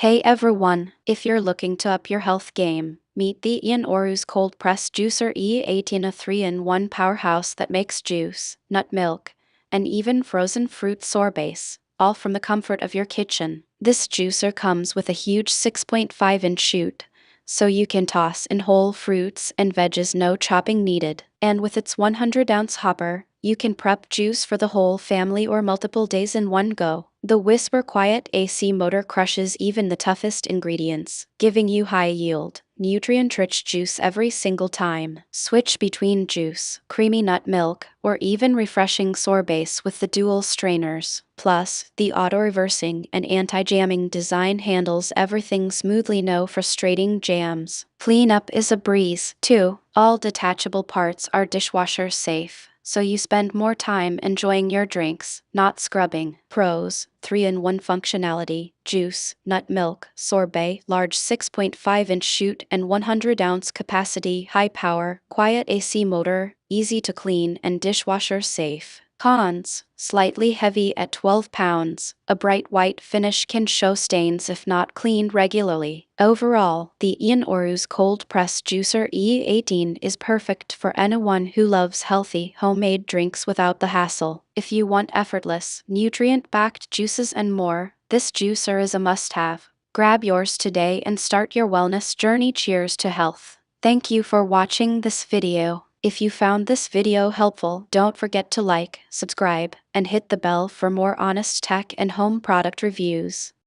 Hey everyone, if you're looking to up your health game, meet the EanOruus Cold Pressed Juicer E18, a 3-in-1 powerhouse that makes juice, nut milk, and even frozen fruit sorbets, all from the comfort of your kitchen. This juicer comes with a huge 6.5-inch chute, so you can toss in whole fruits and veggies, no chopping needed. And with its 100-ounce hopper, you can prep juice for the whole family or multiple days in one go. The whisper quiet AC motor crushes even the toughest ingredients, giving you high yield, nutrient-rich juice every single time. Switch between juice, creamy nut milk, or even refreshing sorbets with the dual strainers. Plus, the auto-reversing and anti-jamming design handles everything smoothly, no frustrating jams. Cleanup is a breeze, too. All detachable parts are dishwasher-safe, so you spend more time enjoying your drinks, not scrubbing. Pros: 3-in-1 functionality, juice, nut milk, sorbet, large 6.5-inch chute and 100-ounce capacity, high power, quiet AC motor, easy to clean and dishwasher safe. Cons: slightly heavy at 12 pounds, a bright white finish can show stains if not cleaned regularly. Overall, the EanOruus Cold Pressed Juicer E18 is perfect for anyone who loves healthy, homemade drinks without the hassle. If you want effortless, nutrient-packed juices and more, this juicer is a must-have. Grab yours today and start your wellness journey. Cheers to health. Thank you for watching this video. If you found this video helpful, don't forget to like, subscribe, and hit the bell for more honest tech and home product reviews.